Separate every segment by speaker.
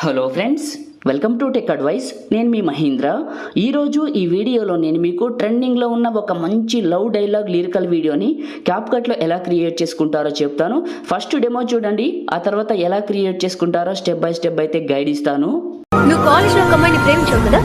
Speaker 1: Hello friends, welcome to tech advice. నేను మీ మహేంద్ర. ఈరోజు ఈ వీడియోలో నేను మీకు ట్రెండింగ్లో ఉన్న ఒక మంచి లవ్ డైలాగ్ లిరికల్ వీడియోని క్యాప్కట్లో ఎలా క్రియేట్ చేసుకుంటారో చెప్తాను. ఫస్ట్ డెమో చూడండి, ఆ తర్వాత ఎలా క్రియేట్ చేసుకుంటారో స్టెప్ బై స్టెప్ అయితే గైడ్ ఇస్తాను.
Speaker 2: నువ్వు కాలేజ్లో ఒక అమ్మాయిని ప్రేమించావు కదా?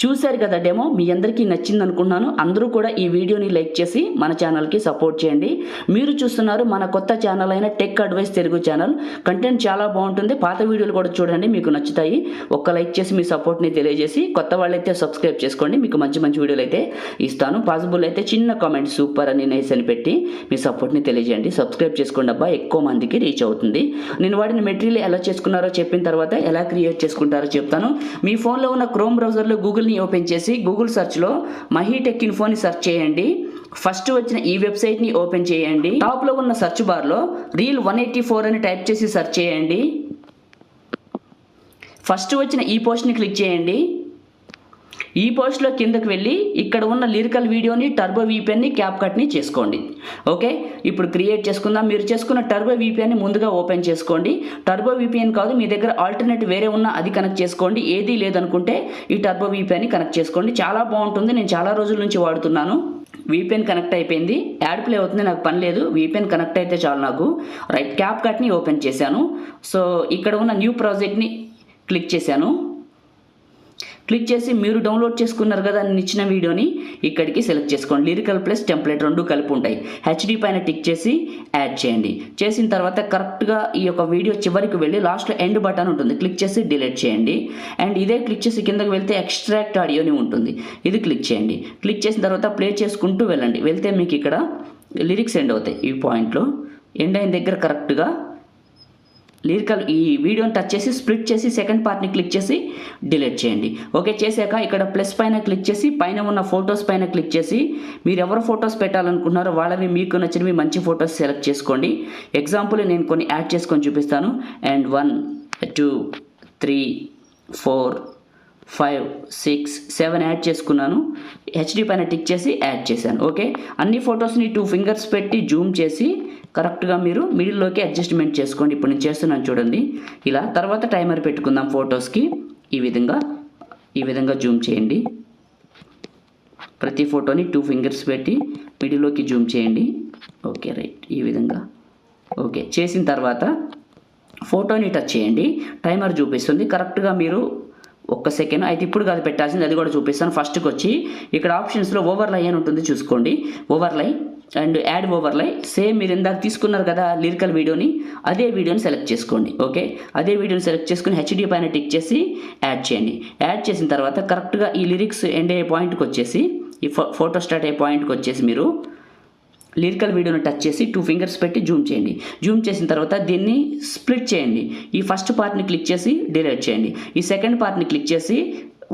Speaker 1: చూశారు కదా డెమో, మీ అందరికీ నచ్చింది అనుకుంటున్నాను. అందరూ కూడా ఈ వీడియోని లైక్ చేసి మన ఛానల్కి సపోర్ట్ చేయండి. మీరు చూస్తున్నారు మన కొత్త ఛానల్ అయిన tech advice Telugu channel. Content చాలా బాగుంటుంది, పాత వీడియోలు కూడా చూడండి, మీకు నచ్చుతాయి. ఒక్క లైక్ చేసి మీ సపోర్ట్ని తెలియజేసి కొత్త వాళ్ళైతే సబ్స్క్రైబ్ చేసుకోండి, మీకు మంచి మంచి వీడియోలు అయితే ఇస్తాను. పాసిబుల్ అయితే చిన్న కామెంట్ సూపర్ అని నైస్ అని పెట్టి మీ సపోర్ట్ని తెలియజేయండి. సబ్స్క్రైబ్ చేసుకోండి అబ్బా, ఎక్కువ మందికి రీచ్ అవుతుంది. నేను వాడిన మెటీరియల్ ఎలా చేసుకున్నారో చెప్పిన తర్వాత ఎలా క్రియేట్ చేసుకుంటారో చెప్తాను. మీ ఫోన్లో ఉన్న క్రోమ్ బ్రౌజర్లో గూగుల్ని ఓపెన్ చేసి గూగుల్ సెర్చ్లో మహీ టెక్ ఇన్ఫోని సెర్చ్ చేయండి. ఫస్ట్ వచ్చిన ఈ వెబ్సైట్ని ఓపెన్ చేయండి. టాప్లో ఉన్న సెర్చ్ బార్లో రీల్ 184 అని టైప్ చేసి సెర్చ్ చేయండి. ఫస్ట్ వచ్చిన ఈ పోస్ట్ని క్లిక్ చేయండి. ఈ పోస్ట్లో కిందకి వెళ్ళి ఇక్కడ ఉన్న లిరికల్ వీడియోని టర్బో వీపీఎన్ని క్యాప్కట్ని చేసుకోండి. ఓకే, ఇప్పుడు క్రియేట్ చేసుకుందాం. మీరు చేసుకున్న టర్బో వీపీఎన్ని ముందుగా ఓపెన్ చేసుకోండి. టర్బో వీపీఎన్ కాదు, మీ దగ్గర ఆల్టర్నేట్ వేరే ఉన్న అది కనెక్ట్ చేసుకోండి. ఏది లేదనుకుంటే ఈ టర్బో వీపీఎన్ని కనెక్ట్ చేసుకోండి. చాలా బాగుంటుంది, నేను చాలా రోజుల నుంచి వాడుతున్నాను. వీపీఎన్ కనెక్ట్ అయిపోయింది, యాడ్ ప్లే అవుతుంది, నాకు పని లేదు. వీపీఎన్ కనెక్ట్ అయితే చాలు నాకు. రైట్, క్యాప్కట్ని ఓపెన్ చేశాను. సో ఇక్కడ ఉన్న న్యూ ప్రాజెక్ట్ని క్లిక్ చేశాను. క్లిక్ చేసి మీరు డౌన్లోడ్ చేసుకున్నారు కదా నేను ఇచ్చిన వీడియోని ఇక్కడికి సెలెక్ట్ చేసుకోండి. లిరికల్ ప్లస్ టెంప్లెట్ రెండు కలిపి ఉంటాయి. హెచ్డి పైన టిక్ చేసి యాడ్ చేయండి. చేసిన తర్వాత కరెక్ట్గా ఈ యొక్క వీడియో చివరికి వెళ్ళి లాస్ట్లో ఎండ్ బటన్ ఉంటుంది, క్లిక్ చేసి డిలీట్ చేయండి. అండ్ ఇదే క్లిక్ చేసి కిందకి వెళ్తే ఎక్స్ట్రాక్ట్ ఆడియోని ఉంటుంది, ఇది క్లిక్ చేయండి. క్లిక్ చేసిన తర్వాత ప్లే చేసుకుంటూ వెళ్ళండి. వెళ్తే మీకు ఇక్కడ లిరిక్స్ ఎండ్ అవుతాయి. ఈ పాయింట్లో ఎండ్ అయిన దగ్గర కరెక్ట్గా లిరికల్ ఈ వీడియోని టచ్ చేసి స్ప్లిట్ చేసి సెకండ్ పార్ట్ని క్లిక్ చేసి డిలీట్ చేయండి. ఓకే, చేశాక ఇక్కడ ప్లస్ పైన క్లిక్ చేసి పైన ఉన్న ఫొటోస్ పైన క్లిక్ చేసి మీరు ఎవరు ఫొటోస్ పెట్టాలనుకుంటున్నారో వాళ్ళవి మీకు నచ్చినవి మంచి ఫొటోస్ సెలెక్ట్ చేసుకోండి. ఎగ్జాంపుల్ నేను కొన్ని యాడ్ చేసుకొని చూపిస్తాను. అండ్ 1 2 3 4 5 6 7 యాడ్ చేసుకున్నాను. హెచ్డి పైన టిక్ చేసి యాడ్ చేశాను. ఓకే, అన్ని ఫొటోస్ని 2 ఫింగర్స్ పెట్టి జూమ్ చేసి కరెక్ట్గా మీరు మిడిల్లోకి అడ్జస్ట్మెంట్ చేసుకోండి. ఇప్పుడు నేను చేస్తున్నాను చూడండి ఇలా. తర్వాత టైమర్ పెట్టుకుందాం ఫొటోస్కి. ఈ విధంగా జూమ్ చేయండి. ప్రతి ఫోటోని 2 ఫింగర్స్ పెట్టి మిడిల్లోకి జూమ్ చేయండి. ఓకే రైట్, ఈ విధంగా. ఓకే, చేసిన తర్వాత ఫోటోని టచ్ చేయండి. టైమర్ చూపిస్తుంది. కరెక్ట్గా మీరు 1 సెకండ్ అయితే ఇప్పుడు కాదు పెట్టాల్సింది, అది కూడా చూపిస్తాను. ఫస్ట్కి వచ్చి ఇక్కడ ఆప్షన్స్లో ఓవర్లై అని ఉంటుంది, చూసుకోండి. ఓవర్లై అండ్ యాడ్ ఓవర్లై. సేమ్ మీరు ఇందాక తీసుకున్నారు కదా లిరికల్ వీడియోని, అదే వీడియోని సెలెక్ట్ చేసుకోండి. ఓకే, అదే వీడియోని సెలెక్ట్ చేసుకుని హెచ్డి పైన టిక్ చేసి యాడ్ చేయండి. యాడ్ చేసిన తర్వాత కరెక్ట్గా ఈ లిరిక్స్ ఎండ్ అయ్యే పాయింట్కి వచ్చేసి, ఈ ఫోటో స్టార్ట్ అయ్యే పాయింట్కి వచ్చేసి మీరు లిరికల్ వీడియోని టచ్ చేసి 2 ఫింగర్స్ పెట్టి జూమ్ చేయండి. జూమ్ చేసిన తర్వాత దీన్ని స్ప్లిట్ చేయండి. ఈ ఫస్ట్ పార్ట్ని క్లిక్ చేసి డిలీట్ చేయండి. ఈ సెకండ్ పార్ట్ని క్లిక్ చేసి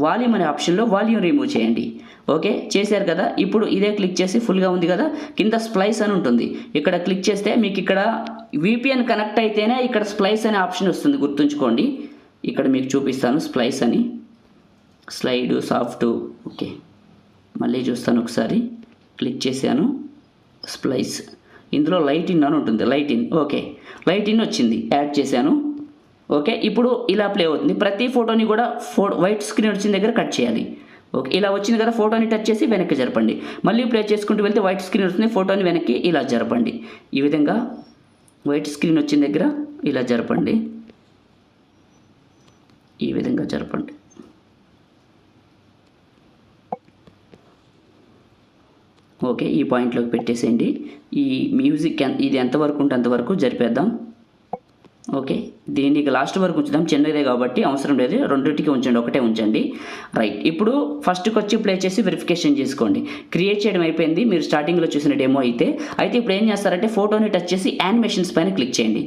Speaker 1: వాల్యూమ్ అనే ఆప్షన్లో వాల్యూమ్ రిమూవ్ చేయండి. ఓకే, చేశారు కదా. ఇప్పుడు ఇదే క్లిక్ చేసి ఫుల్గా ఉంది కదా, కింద స్ప్లైస్ అని ఉంటుంది, ఇక్కడ క్లిక్ చేస్తే మీకు ఇక్కడ వీపీఎన్ కనెక్ట్ అయితేనే ఇక్కడ స్ప్లైస్ అనే ఆప్షన్ వస్తుంది, గుర్తుంచుకోండి. ఇక్కడ మీకు చూపిస్తాను స్ప్లైస్ అని, స్లైడ్ సాఫ్ట్. ఓకే, మళ్ళీ చూస్తాను ఒకసారి. క్లిక్ చేశాను, స్ప్లైస్. ఇందులో లైట్ ఇన్ అని ఉంటుంది, light in. Okay, light in వచ్చింది, యాడ్ చేశాను. ఓకే, ఇప్పుడు ఇలా ప్లే అవుతుంది. ప్రతి ఫోటోని కూడా వైట్ స్క్రీన్ వచ్చిన దగ్గర కట్ చేయాలి. ఓకే, ఇలా వచ్చింది కదా, ఫోటోని టచ్ చేసి వెనక్కి జరపండి. మళ్ళీ ప్లే చేసుకుంటూ వెళ్తే వైట్ స్క్రీన్ వస్తుంది, ఫోటోని వెనక్కి ఇలా జరపండి. ఈ విధంగా వైట్ స్క్రీన్ వచ్చిన దగ్గర ఇలా జరపండి. ఈ విధంగా జరపండి. ఓకే, ఈ పాయింట్లోకి పెట్టేసేయండి. ఈ మ్యూజిక్ ఇది ఎంతవరకు ఉంటే అంతవరకు జరిపేద్దాం. ఓకే, దీనికి లాస్ట్ వరకు ఉంచుదాం, చిన్నదే కాబట్టి అవసరం లేదు, రెండింటికి ఉంచండి, ఒకటే ఉంచండి. రైట్, ఇప్పుడు ఫస్ట్కి వచ్చి ప్లే చేసి వెరిఫికేషన్ చేసుకోండి. క్రియేట్ చేయడం అయిపోయింది, మీరు స్టార్టింగ్లో చూసిన డెమో అయితే ఇప్పుడు ఏం చేస్తారంటే ఫోటోని టచ్ చేసి యానిమేషన్స్ పైన క్లిక్ చేయండి.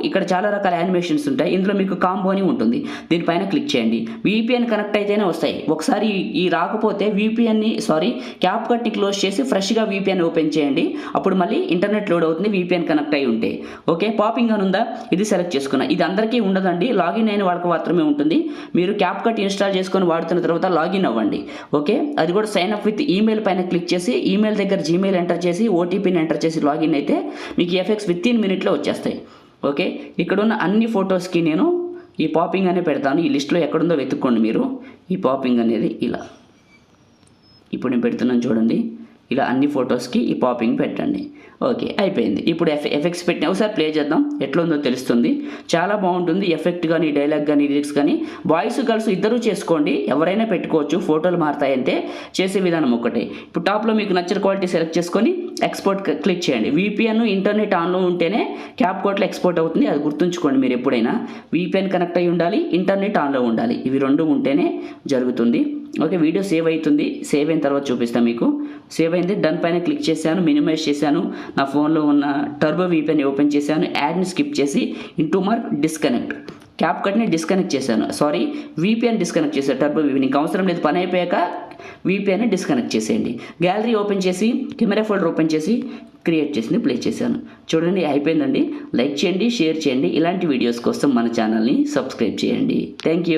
Speaker 1: ఇక్కడ చాలా రకాల యానిమేషన్స్ ఉంటాయి. ఇందులో మీకు కాంబో అని ఉంటుంది, దీనిపైన క్లిక్ చేయండి. వీపీఎన్ కనెక్ట్ అయితేనే వస్తాయి. ఒకసారి ఈ రాకపోతే క్యాప్కట్ని క్లోజ్ చేసి ఫ్రెష్గా వీపీఎన్ ఓపెన్ చేయండి. అప్పుడు మళ్ళీ ఇంటర్నెట్ లోడ్ అవుతుంది, వీపీఎన్ కనెక్ట్ అయి ఉంటే. ఓకే, పాపింగ్ అని ఉందా, ఇది సెలెక్ట్ చేసుకున్నా. ఇది అందరికీ ఉండదండి, లాగిన్ అయిన వాళ్ళకి మాత్రమే ఉంటుంది. మీరు క్యాప్కట్ ఇన్స్టాల్ చేసుకొని వాడుతున్న తర్వాత లాగిన్ అవ్వండి. ఓకే, అది కూడా సైన్ అప్ విత్ ఈమెయిల్ పైన క్లిక్ చేసి ఈమెయిల్ దగ్గర జీమెయిల్ ఎంటర్ చేసి ఓటీపీని ఎంటర్ చేసి లాగిన్ అయితే మీకు ఎఫెక్ట్స్ విత్ ఇన్ మినిట్లో వచ్చేస్తాయి. ఓకే, ఇక్కడ ఉన్న అన్ని ఫొటోస్కి నేను ఈ పాపింగ్ అనే పెడతాను. ఈ లిస్ట్లో ఎక్కడుందో వెతుక్కోండి మీరు. ఈ పాపింగ్ అనేది ఇలా ఇప్పుడు నేను పెడుతున్నాను చూడండి. ఇలా అన్ని ఫొటోస్కి ఈ పాపింగ్ పెట్టండి. ఓకే, అయిపోయింది. ఇప్పుడు ఎఫెక్ట్స్ పెట్టిన ఒకసారి ప్లే చేద్దాం, ఎట్లా ఉందో తెలుస్తుంది. చాలా బాగుంటుంది. ఎఫెక్ట్ కానీ డైలాగ్ కానీ లిరిక్స్ కానీ బాయ్స్ గర్ల్స్ ఇద్దరూ చేసుకోండి, ఎవరైనా పెట్టుకోవచ్చు. ఫోటోలు మారుతాయంటే చేసే విధానం ఒకటే. ఇప్పుడు టాప్లో మీకు నచ్చిన క్వాలిటీ సెలెక్ట్ చేసుకొని ఎక్స్పోర్ట్ క్లిక్ చేయండి. VPN ఇంటర్నెట్ ఆన్లో ఉంటేనే క్యాప్కట్లో ఎక్స్పోర్ట్ అవుతుంది, అది గుర్తుంచుకోండి మీరు ఎప్పుడైనా. VPN కనెక్ట్ అయి ఉండాలి, ఇంటర్నెట్ ఆన్లో ఉండాలి, ఇవి రెండు ఉంటేనే జరుగుతుంది. ఓకే, వీడియో సేవ్ అవుతుంది. సేవ్ అయిన తర్వాత చూపిస్తాను మీకు. సేవ్ అయింది, డన్ పైన క్లిక్ చేశాను, మినిమైజ్ చేశాను, నా ఫోన్లో ఉన్న టర్బో VPN ఓపెన్ చేశాను, యాడ్ని స్కిప్ చేసి ఇంటూ మార్క్ డిస్కనెక్ట్, క్యాప్కట్ని డిస్కనెక్ట్ చేశాను. సారీ, VPN డిస్కనెక్ట్ చేశాను. టర్బో VPN ఇంకా అవసరం లేదు, పని అయిపోయాక VPN డిస్కనెక్ట్ చేసేయండి. గ్యాలరీ ఓపెన్ చేసి కెమెరా ఫోల్డర్ ఓపెన్ చేసి క్రియేట్ చేసింది ప్లే చేశాను. చూడండి, అయిపోయిందండి. లైక్ చేయండి, షేర్ చేయండి. ఇలాంటి వీడియోస్ కోసం మన ఛానల్ని సబ్స్క్రైబ్ చేయండి. Thank you.